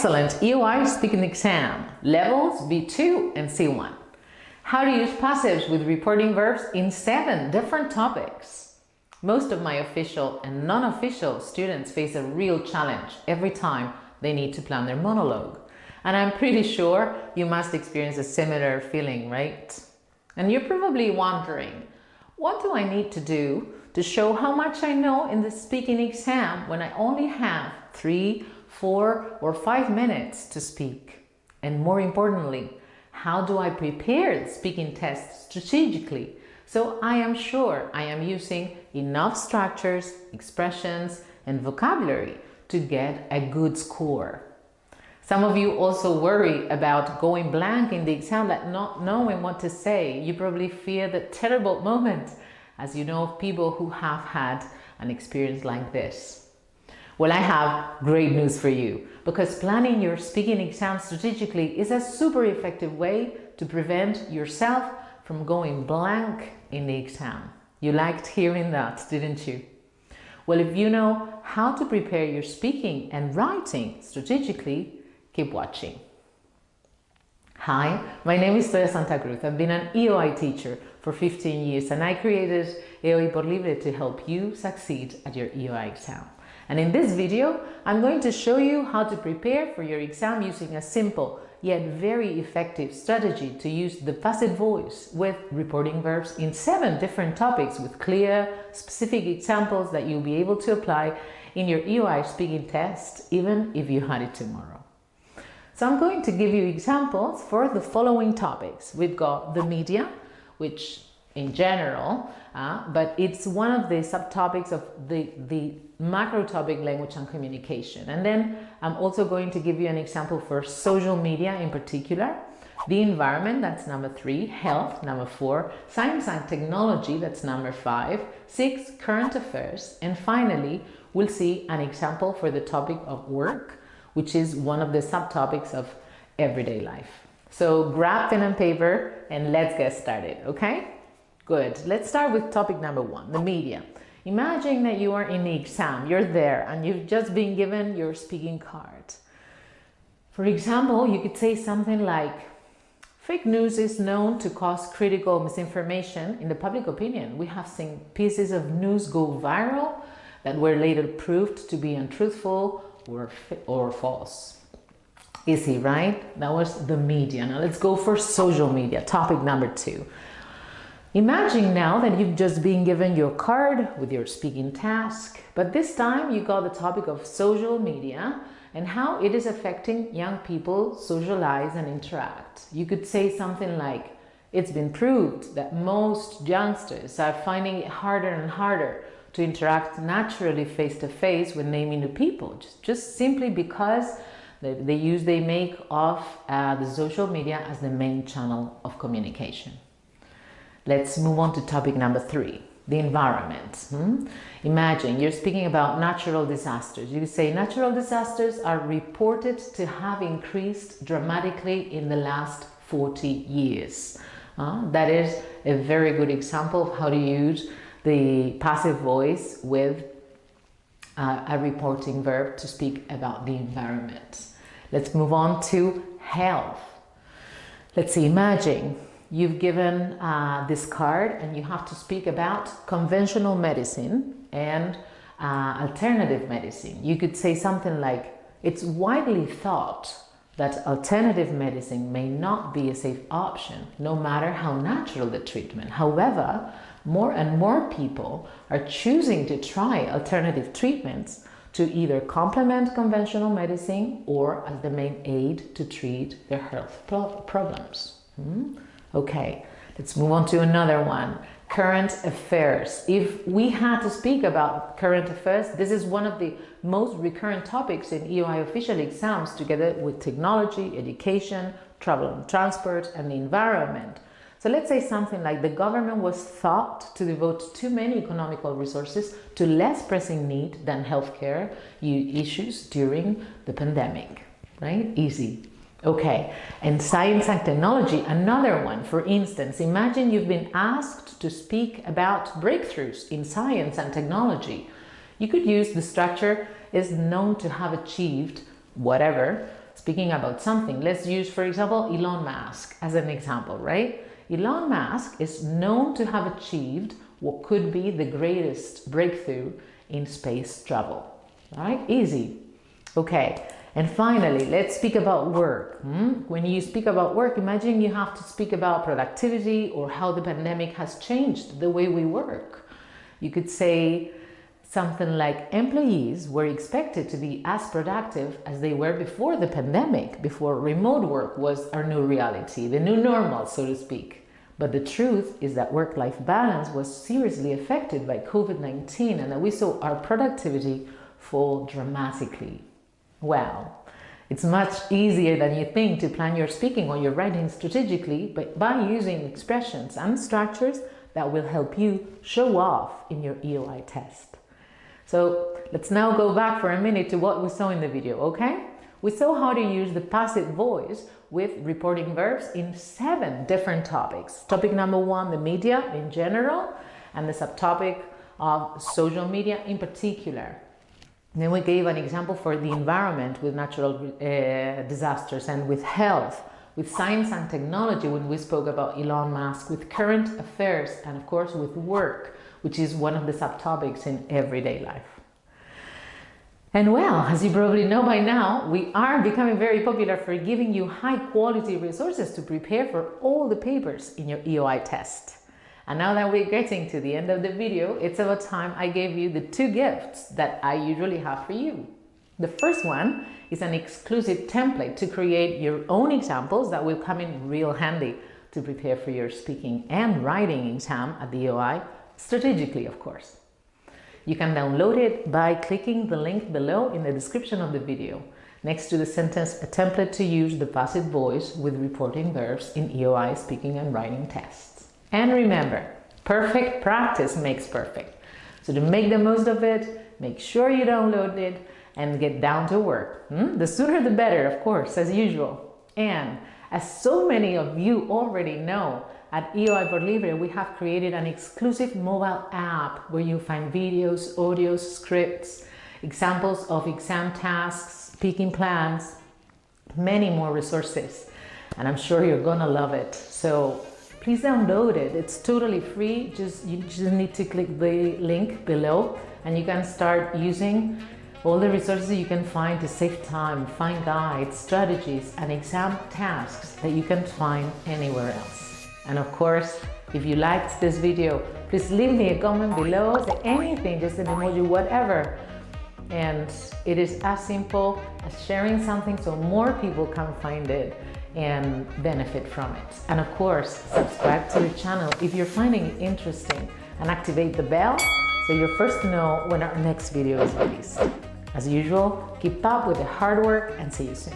Excellent EOI speaking exam, levels B2 and C1. How to use passives with reporting verbs in 7 different topics. Most of my official and non-official students face a real challenge every time they need to plan their monologue. And I'm pretty sure you must experience a similar feeling, right? And you're probably wondering, what do I need to do to show how much I know in the speaking exam when I only have 3, 4, or 5 minutes to speak? And more importantly, how do I prepare the speaking test strategically so I am sure I am using enough structures, expressions, and vocabulary to get a good score? Some of you also worry about going blank in the exam, like not knowing what to say. You probably fear the terrible moment, as you know of people who have had an experience like this. Well, I have great news for you, because planning your speaking exam strategically is a super effective way to prevent yourself from going blank in the exam. You liked hearing that, didn't you? Well, if you know how to prepare your speaking and writing strategically, keep watching. Hi, my name is Toya Santa Cruz. I've been an EOI teacher for 15 years and I created EOI Por Libre to help you succeed at your EOI exam. And in this video, I'm going to show you how to prepare for your exam using a simple yet very effective strategy to use the passive voice with reporting verbs in 7 different topics with clear, specific examples that you'll be able to apply in your EOI speaking test, even if you had it tomorrow. So I'm going to give you examples for the following topics. We've got the media, which in general, but it's one of the subtopics of the macro topic language and communication. And then I'm also going to give you an example for social media in particular, the environment, that's number 3, health, number 4, science and technology, that's number 5, 6, current affairs, and finally, we'll see an example for the topic of work, which is one of the subtopics of everyday life. So grab pen and paper and let's get started, okay? Good. Let's start with topic number 1, the media. Imagine that you are in the exam, you're there, and you've just been given your speaking card. For example, you could say something like, fake news is known to cause critical misinformation in the public opinion. We have seen pieces of news go viral that were later proved to be untruthful or false. Easy, right? That was the media. Now let's go for social media, topic number 2. Imagine now that you've just been given your card with your speaking task, but this time you got the topic of social media and how it is affecting young people socialize and interact. You could say something like, it's been proved that most youngsters are finding it harder and harder to interact naturally face-to-face when they meet new people, just simply because they make of the social media as the main channel of communication. Let's move on to topic number 3, the environment. Imagine you're speaking about natural disasters. You say natural disasters are reported to have increased dramatically in the last 40 years. That is a very good example of how to use the passive voice with a reporting verb to speak about the environment. Let's move on to health. Let's see, imagine you've given this card and you have to speak about conventional medicine and alternative medicine. You could say something like, it's widely thought that alternative medicine may not be a safe option, no matter how natural the treatment. However, more and more people are choosing to try alternative treatments to either complement conventional medicine or as the main aid to treat their health problems. Okay, let's move on to another one. Current affairs. If we had to speak about current affairs, this is one of the most recurrent topics in EOI official exams, together with technology, education, travel and transport, and the environment. So let's say something like, the government was thought to devote too many economical resources to less pressing need than healthcare issues during the pandemic, right? Easy. Okay, and science and technology, another one. For instance, imagine you've been asked to speak about breakthroughs in science and technology. You could use the structure is known to have achieved whatever speaking about something. Let's use, for example, Elon Musk as an example, right? Elon Musk is known to have achieved what could be the greatest breakthrough in space travel, right? Easy. Okay. And finally, let's speak about work. When you speak about work, imagine you have to speak about productivity or how the pandemic has changed the way we work. You could say something like, employees were expected to be as productive as they were before the pandemic, before remote work was our new reality, the new normal, so to speak. But the truth is that work-life balance was seriously affected by COVID-19 and that we saw our productivity fall dramatically. Well, it's much easier than you think to plan your speaking or your writing strategically, but by using expressions and structures that will help you show off in your EOI test. So let's now go back for a minute to what we saw in the video, okay? We saw how to use the passive voice with reporting verbs in 7 different topics. Topic number 1, the media in general, and the subtopic of social media in particular. Then we gave an example for the environment with natural disasters, and with health, with science and technology when we spoke about Elon Musk, with current affairs, and of course with work, which is one of the subtopics in everyday life. And well, as you probably know by now, we are becoming very popular for giving you high quality resources to prepare for all the papers in your EOI test. And now that we're getting to the end of the video, it's about time I gave you the 2 gifts that I usually have for you. The first one is an exclusive template to create your own examples that will come in real handy to prepare for your speaking and writing exam at the EOI, strategically, of course. You can download it by clicking the link below in the description of the video, next to the sentence, a template to use the passive voice with reporting verbs in EOI speaking and writing tests. And remember, perfect practice makes perfect. So to make the most of it, make sure you download it and get down to work. The sooner the better, of course, as usual. And as so many of you already know, at EOI Por Libre, we have created an exclusive mobile app where you find videos, audios, scripts, examples of exam tasks, speaking plans, many more resources. And I'm sure you're gonna love it. So please download it. It's totally free. You just need to click the link below and you can start using all the resources you can find to save time, find guides, strategies, and exam tasks that you can find anywhere else. And of course, if you liked this video, please leave me a comment below, say anything, just an emoji, whatever. And it is as simple as sharing something so more people can find it and benefit from it. And of course, subscribe to the channel if you're finding it interesting, and activate the bell so you're first to know when our next video is released. As usual, keep up with the hard work and see you soon.